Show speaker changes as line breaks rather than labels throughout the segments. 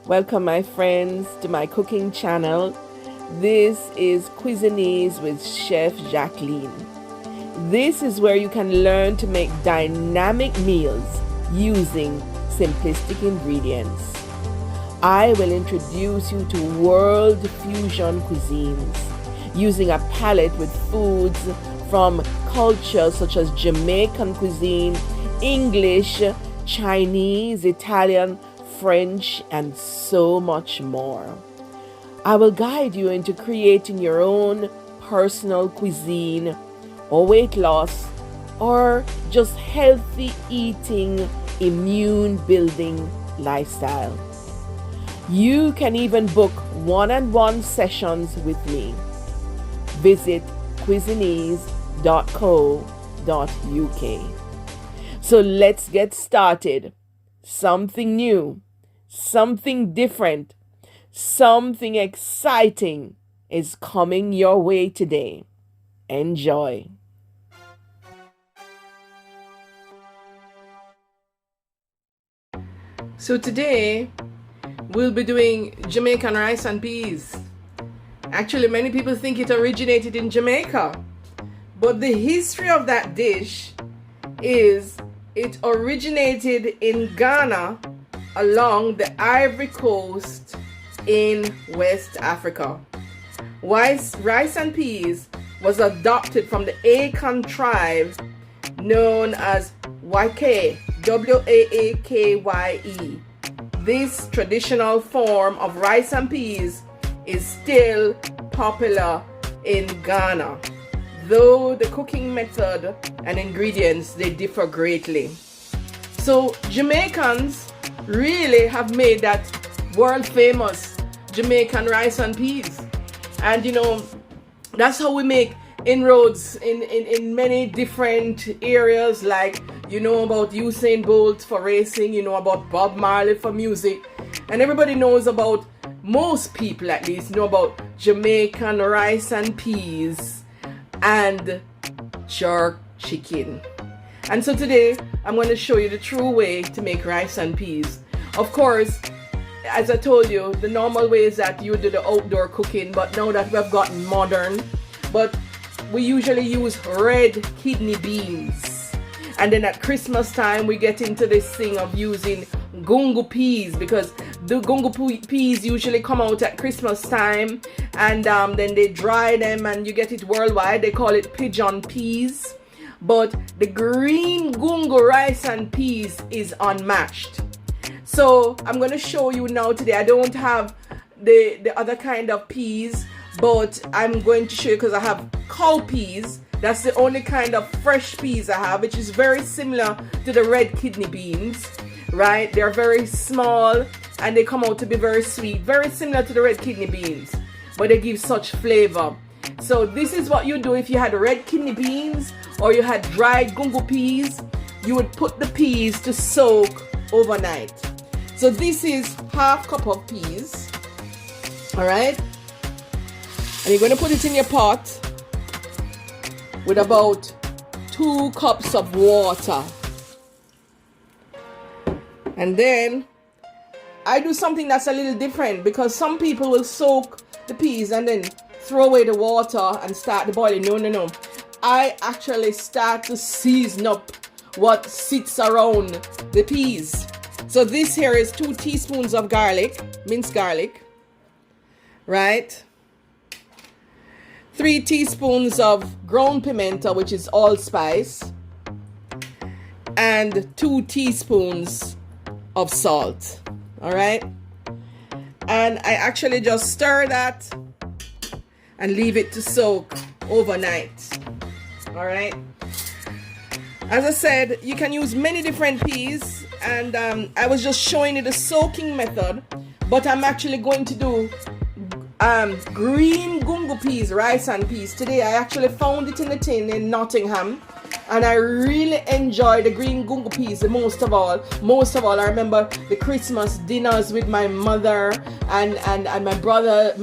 Welcome, my friends, to my cooking channel. This is CuisinEase with Chef Jacqueline. This is where you can learn to make dynamic meals using simplistic ingredients. I will introduce you to world fusion cuisines using a palette with foods from cultures such as Jamaican cuisine, English, Chinese, Italian, French, and so much more. I will guide you into creating your own personal cuisine or weight loss or just healthy eating, immune building lifestyle. You can even book one-on-one sessions with me. Visit CuisinEase.co.uk. So let's get started. Something new, something different, something exciting is coming your way today. Enjoy. So today we'll be doing Jamaican rice and peas. Actually, many people think it originated in Jamaica, but the history of that dish is it originated in Ghana along the Ivory Coast in West Africa. Rice and peas was adopted from the Akan tribe known as Wake, W-A-A-K-Y-E. This traditional form of rice and peas is still popular in Ghana, though the cooking method and ingredients, they differ greatly. So Jamaicans really have made that world famous Jamaican rice and peas. And that's how we make inroads in many different areas, like about Usain Bolt for racing, about Bob Marley for music, and everybody knows about, most people at least know about Jamaican rice and peas and jerk chicken. And so today I'm going to show you the true way to make rice and peas. Of course, as I told you, the normal way is that you do the outdoor cooking, but now that we've gotten modern, but we usually use red kidney beans. And then at Christmas time we get into this thing of using gungo peas, because the gungo peas usually come out at Christmas time, and then they dry them and you get it worldwide. They call it pigeon peas. But the green gungo rice and peas is unmatched. So I'm going to show you now today. I don't have the other kind of peas, but I'm going to show you because I have cow peas. That's the only kind of fresh peas I have, which is very similar to the red kidney beans, right? They're very small and they come out to be very sweet, very similar to the red kidney beans, but they give such flavor. So this is what you do if you had red kidney beans or you had dried gungo peas. You would put the peas to soak overnight. So this is half cup of peas, all right? And you're going to put it in your pot with about 2 cups of water. And then I do something that's a little different, because some people will soak the peas and then throw away the water and start the boiling. No. I actually start to season up what sits around the peas. So this here is 2 teaspoons of garlic, minced garlic, right? 3 teaspoons of ground pimento, which is allspice, and 2 teaspoons of salt. All right, and I actually just stir that and leave it to soak overnight. All right, as I said, you can use many different peas, and I was just showing you the soaking method, but I'm actually going to do green gungo peas, rice and peas. Today I actually found it in a tin in Nottingham, and I really enjoy the green gungo peas the most of all. I remember the Christmas dinners with my mother and my brother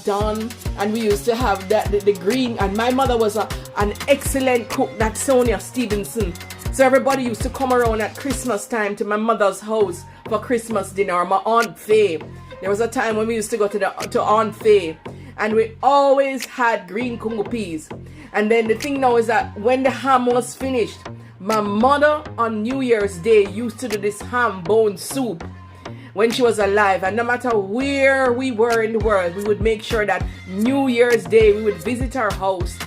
Don, and we used to have the green, and my mother was an excellent cook, that's Sonia Stevenson. So everybody used to come around at Christmas time to my mother's house a Christmas dinner, or my Aunt Faye. There was a time when we used to go to Aunt Faye, and we always had green Congo peas. And then the thing now is that when the ham was finished, my mother on New Year's Day used to do this ham bone soup when she was alive. And no matter where we were in the world, we would make sure that New Year's Day we would visit her house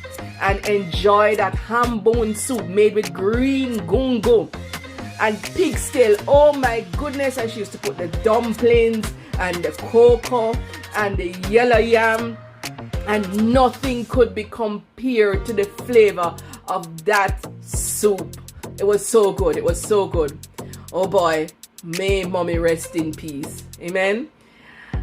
and enjoy that ham bone soup made with green gungo and pigtail. Oh my goodness. And she used to put the dumplings and the cocoa and the yellow yam, and nothing could be compared to the flavor of that soup. It was so good. It was so good. Oh boy, may mommy rest in peace. Amen.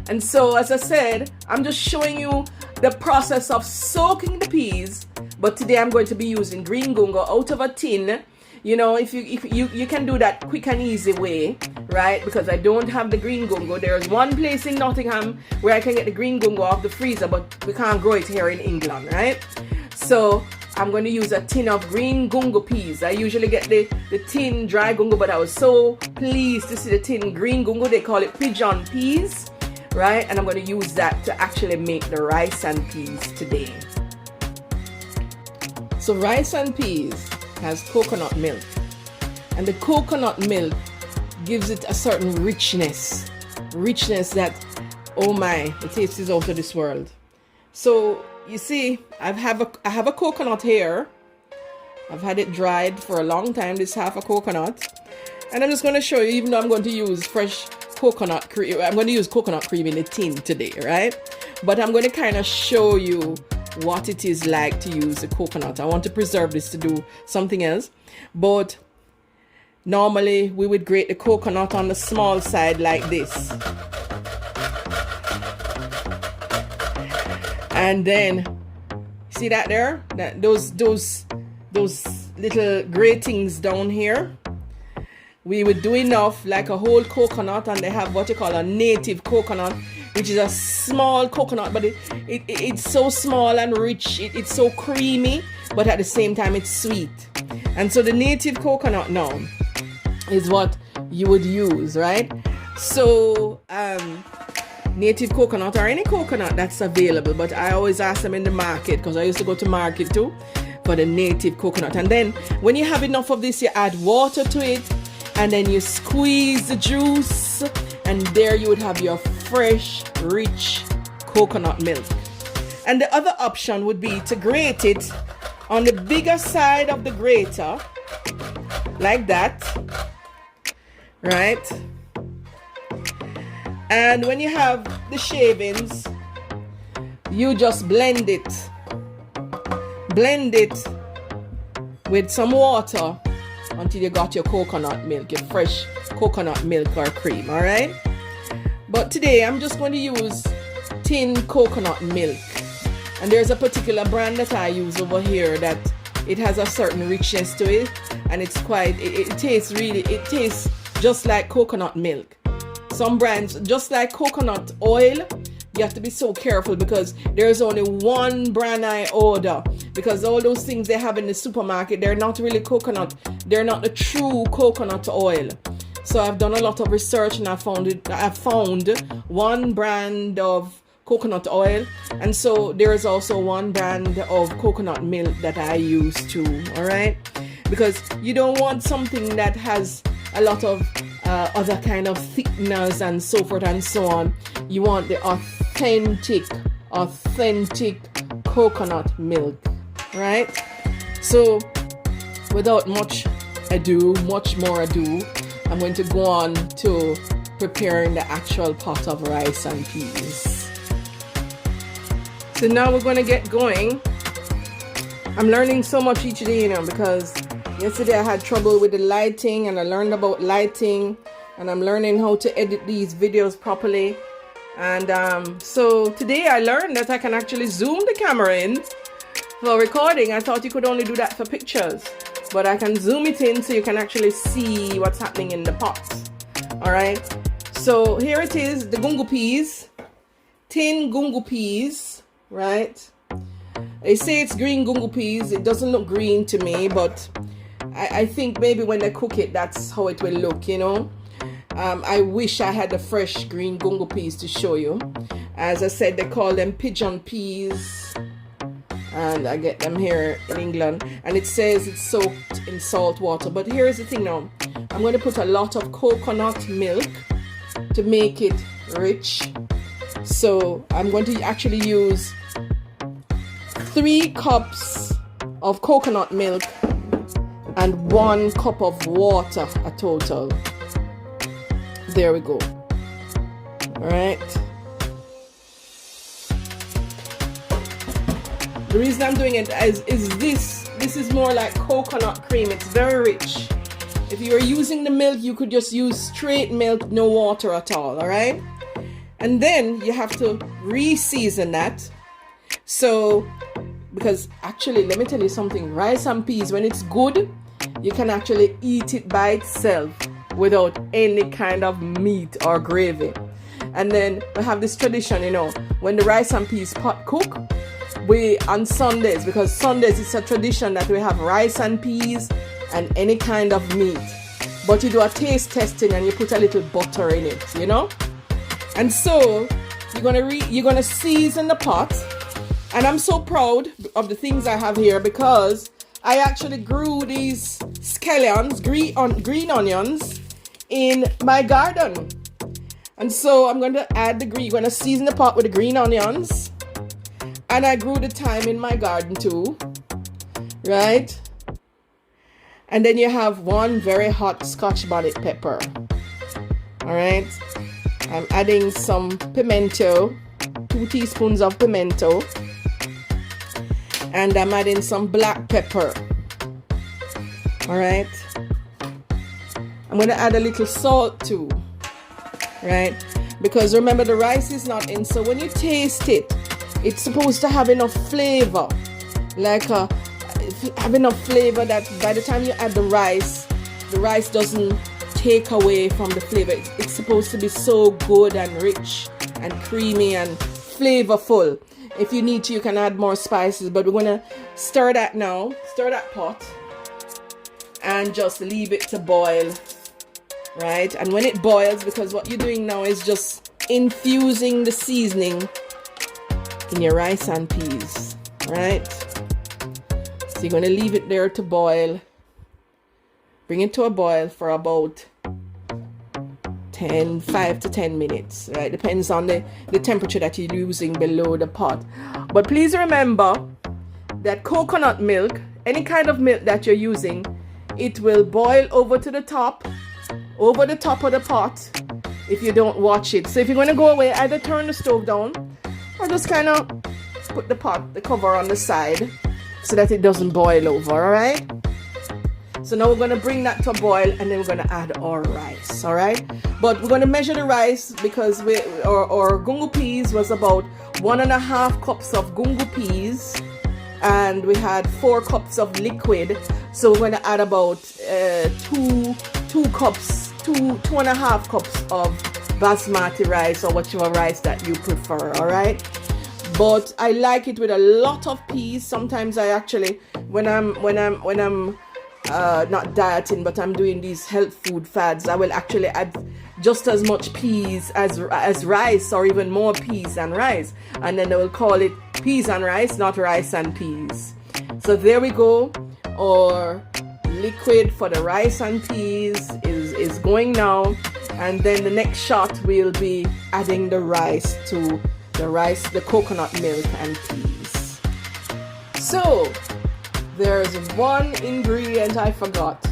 And so, as I said, I'm just showing you the process of soaking the peas. But today I'm going to be using green gungo out of a tin. You know, if you can do that quick and easy way, right? Because I don't have the green gungo. There's one place in Nottingham where I can get the green gungo off the freezer, but we can't grow it here in England, right? So I'm going to use a tin of green gungo peas. I usually get the tin dry gungo, but I was so pleased to see the tin green gungo. They call it pigeon peas, right? And I'm going to use that to actually make the rice and peas today. So rice and peas has coconut milk, and the coconut milk gives it a certain richness that, oh my, the taste is out of this world. So you see, I have a coconut here. I've had it dried for a long time. This half a coconut, and I'm just going to show you, even though I'm going to use fresh coconut cream, I'm going to use coconut cream in the tin today, right? But I'm going to kind of show you what it is like to use the coconut. I want to preserve this to do something else, but normally we would grate the coconut on the small side like this, and then see that there, that those little gratings down here, we would do enough like a whole coconut. And they have what you call a native coconut, which is a small coconut, but it's so small and rich. It's so creamy, but at the same time it's sweet. And so the native coconut now is what you would use, right? So native coconut, or any coconut that's available, but I always ask them in the market, because I used to go to market too for the native coconut. And then when you have enough of this, you add water to it, and then you squeeze the juice, and there you would have your fresh, rich coconut milk. And the other option would be to grate it on the bigger side of the grater, like that, right? And when you have the shavings, you just blend it with some water until you got your coconut milk, your fresh coconut milk or cream, all right? But today I'm just going to use tin coconut milk, and there's a particular brand that I use over here that it has a certain richness to it, and it's quite, it tastes just like coconut milk. Some brands, just like coconut oil, you have to be so careful, because there's only one brand I order, because all those things they have in the supermarket, they're not really coconut. They're not the true coconut oil. So I've done a lot of research, and I found one brand of coconut oil, and so there is also one brand of coconut milk that I use too, all right? Because you don't want something that has a lot of other kind of thickeners and so forth and so on. You want the authentic coconut milk, right? So without much more ado, I'm going to go on to preparing the actual pot of rice and peas. So now we're going to get going. I'm learning so much each day, because yesterday I had trouble with the lighting, and I learned about lighting, and I'm learning how to edit these videos properly. And so today I learned that I can actually zoom the camera in for recording. I thought you could only do that for pictures, but I can zoom it in so you can actually see what's happening in the pot. All right, so here it is, the gungo peas, tin gungo peas, right? They say it's green gungo peas. It doesn't look green to me, but I think maybe when they cook it, that's how it will look, I wish I had the fresh green gungo peas to show you. As I said, they call them pigeon peas, and I get them here in England, and it says it's soaked in salt water. But here's the thing now, I'm going to put a lot of coconut milk to make it rich. So I'm going to actually use 3 cups of coconut milk and 1 cup of water, a total. There we go. All right. The reason I'm doing it is this is more like coconut cream. It's very rich. If you are using the milk, you could just use straight milk, no water at all. All right. And then you have to re-season that. So, because actually, let me tell you something. Rice and peas, when it's good, you can actually eat it by itself without any kind of meat or gravy. And then we have this tradition, you know, when the rice and peas pot cook, we on Sundays, because Sundays it's a tradition that we have rice and peas and any kind of meat. But you do a taste testing and you put a little butter in it, you know. And so you're gonna season the pot. And I'm so proud of the things I have here because I actually grew these scallions, green onions, in my garden. And so I'm going to add you're going to season the pot with the green onions. And I grew the thyme in my garden too, right? And then you have 1 very hot Scotch bonnet pepper. All right. I'm adding some pimento, 2 teaspoons of pimento. And I'm adding some black pepper. All right. I'm going to add a little salt too. Right? Because remember, the rice is not in. So when you taste it, it's supposed to have enough flavor. Have enough flavor that by the time you add the rice doesn't take away from the flavor. It's supposed to be so good and rich and creamy and flavorful. If you need to, you can add more spices, but we're going to stir that now. Stir that pot and just leave it to boil, right? And when it boils, because what you're doing now is just infusing the seasoning in your rice and peas, right? So you're going to leave it there to boil. Bring it to a boil for about 5 to 10 minutes, right? Depends on the temperature that you're using below the pot. But please remember that coconut milk, any kind of milk that you're using, it will boil over the top of the pot if you don't watch it. So if you're going to go away, either turn the stove down or just kind of put the cover on the side so that it doesn't boil over, all right? So now we're going to bring that to a boil and then we're going to add our rice, all right? But we're going to measure the rice because our gungo peas was about 1.5 cups of gungo peas and we had 4 cups of liquid. So we're going to add about 2.5 cups of basmati rice or whichever rice that you prefer, all right? But I like it with a lot of peas. Sometimes I actually, when I'm not dieting, but I'm doing these health food fads, I will actually add just as much peas as rice, or even more peas than rice, and then they will call it peas and rice, not rice and peas. So there we go. Our liquid for the rice and peas is going now, and then the next shot we'll be adding the rice to the coconut milk and peas. So there's one ingredient I forgot.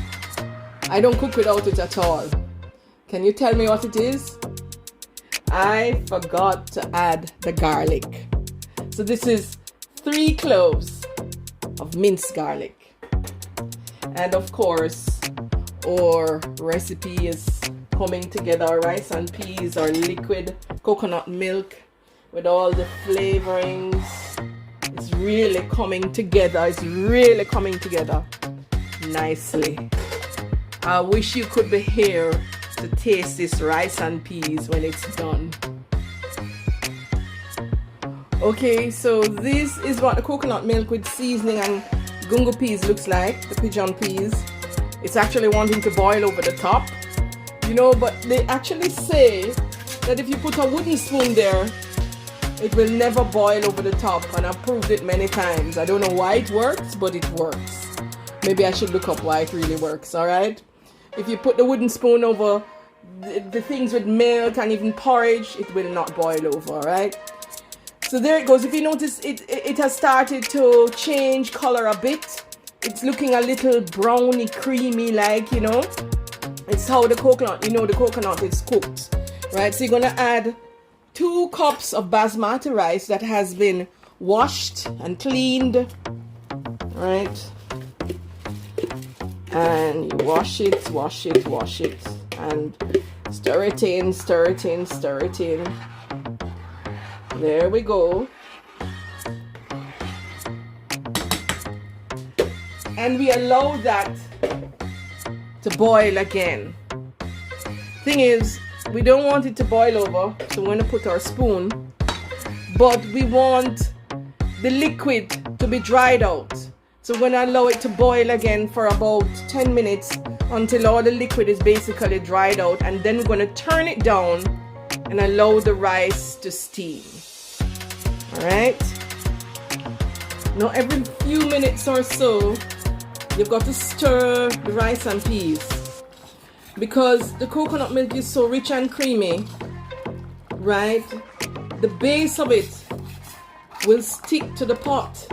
I don't cook without it at all. Can you tell me what it is? I forgot to add the garlic. So this is 3 cloves of minced garlic. And of course, our recipe is coming together. Our rice and peas, our liquid coconut milk with all the flavorings. It's really coming together. It's really coming together nicely. I wish you could be here to taste this rice and peas when it's done. Okay, so this is what the coconut milk with seasoning and gungo peas looks like, the pigeon peas. It's actually wanting to boil over the top. You know, but they actually say that if you put a wooden spoon there, it will never boil over the top, and I've proved it many times. I don't know why it works, but it works. Maybe I should look up why it really works, alright? If you put the wooden spoon over the things with milk and even porridge, it will not boil over, alright? So there it goes. If you notice, it has started to change color a bit. It's looking a little browny, creamy, like, you know. It's how the coconut, you know, the coconut is cooked, right? So you're going to add 2 cups of basmati rice that has been washed and cleaned, right? And you wash it, and stir it in. There we go. And we allow that to boil again. Thing is, we don't want it to boil over, so we're going to put our spoon, but we want the liquid to be dried out. So we're going to allow it to boil again for about 10 minutes until all the liquid is basically dried out, and then we're going to turn it down and allow the rice to steam. Alright? Now every few minutes or so, you've got to stir the rice and peas, because the coconut milk is so rich and creamy, right? The base of it will stick to the pot.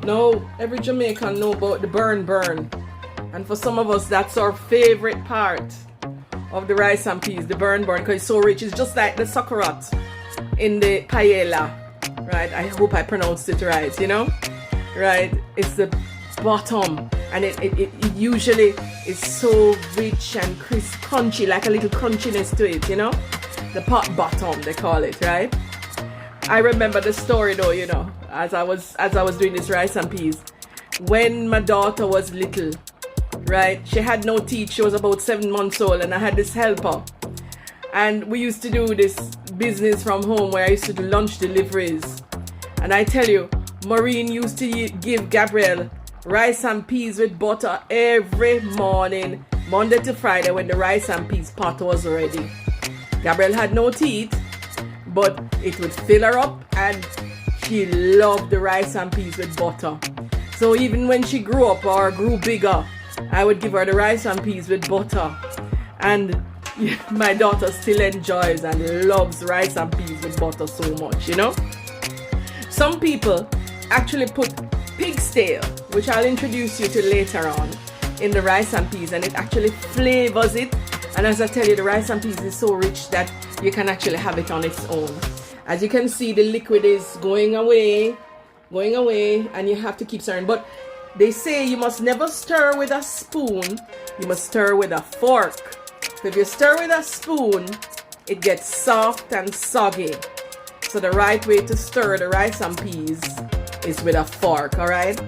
Now, every Jamaican know about the burn. And for some of us, that's our favorite part of the rice and peas, the burn, because it's so rich. It's just like the sakurat in the paella, right? I hope I pronounced it right, you know? Right? It's the bottom, and it usually is so rich and crisp, crunchy, like a little crunchiness to it, you know. The pot bottom, they call it, right? I remember the story though, you know, as I was doing this rice and peas, when my daughter was little, right? She had no teeth. She was about 7 months old, and I had this helper, and we used to do this business from home where I used to do lunch deliveries. And I tell you, Maureen used to give Gabrielle rice and peas with butter every morning, Monday to Friday, when the rice and peas pot was ready. Gabrielle had no teeth, but it would fill her up, and she loved the rice and peas with butter. So even when she grew up or grew bigger, I would give her the rice and peas with butter. And my daughter still enjoys and loves rice and peas with butter so much, you know. Some people actually put pig's tail, which I'll introduce you to later on, in the rice and peas, and it actually flavors it. And as I tell you, the rice and peas is so rich that you can actually have it on its own. As you can see, the liquid is going away, and you have to keep stirring. But they say you must never stir with a spoon, you must stir with a fork. So if you stir with a spoon, it gets soft and soggy. So the right way to stir the rice and peas is with a fork, alright?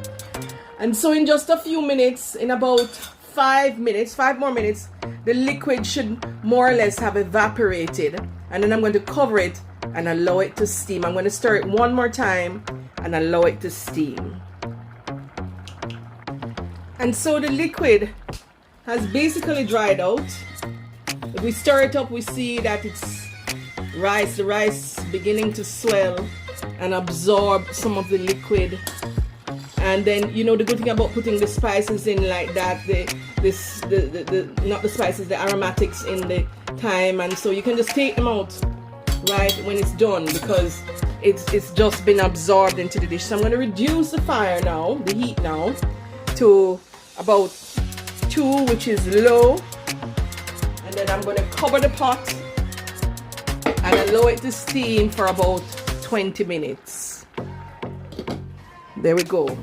And so in just a few minutes, in about 5 more minutes, the liquid should more or less have evaporated. And then I'm going to cover it and allow it to steam. I'm going to stir it one more time and allow it to steam. And so the liquid has basically dried out. If we stir it up, we see that it's the rice beginning to swell and absorb some of the liquid. And then, you know, the good thing about putting the spices in like that, not the spices, the aromatics in the thyme, and so you can just take them out right when it's done, because it's just been absorbed into the dish. So I'm going to reduce the fire now, the heat now, to about 2, which is low. And then I'm going to cover the pot and allow it to steam for about 20 minutes. There we go.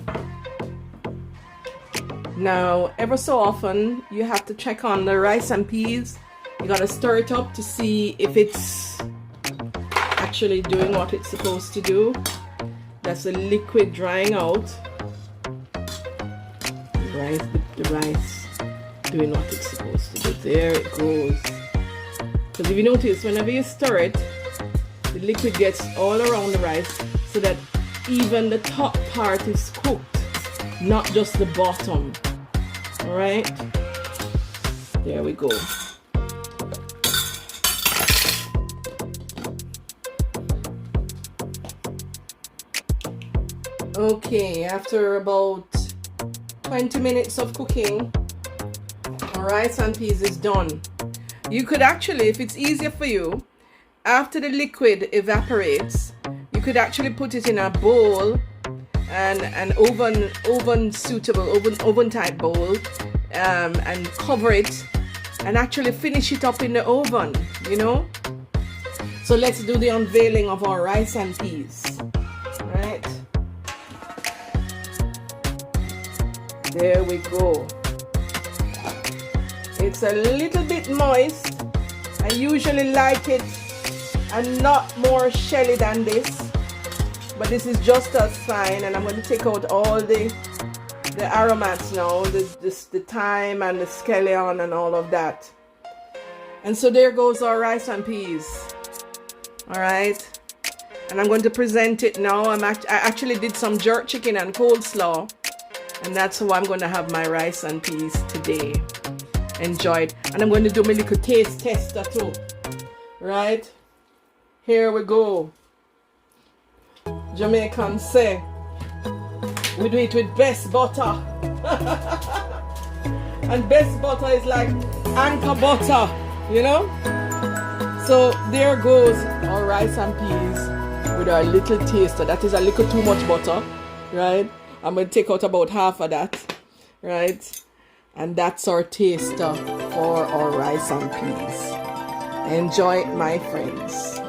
Now, ever so often, you have to check on the rice and peas. You got to stir it up to see if it's actually doing what it's supposed to do. That's the liquid drying out. The rice doing what it's supposed to do. There it goes. Because if you notice, whenever you stir it, the liquid gets all around the rice, so that even the top part is cooked, not just the bottom. Alright, there we go. Okay, after about 20 minutes of cooking, our rice and peas is done. You could actually, if it's easier for you, after the liquid evaporates, you could actually put it in a bowl, and an oven suitable oven type bowl, and cover it and actually finish it up in the oven, you know. So let's do the unveiling of our rice and peas. Right, there we go. It's a little bit moist. I usually like it a lot more shelly than this, but this is just as fine. And I'm going to take out all the aromats now, the thyme and the scallion and all of that. And so there goes our rice and peas. All right, and I'm going to present it now. I actually did some jerk chicken and coleslaw, and that's how I'm going to have my rice and peas today. Enjoy it. And I'm going to do my little taste tester too. Right, here we go. Jamaican say we do it with best butter. And best butter is like anchor butter, you know. So there goes our rice and peas with our little taster. That is a little too much butter, right? I'm going to take out about half of that, right? And that's our taster for our rice and peas. Enjoy it, my friends.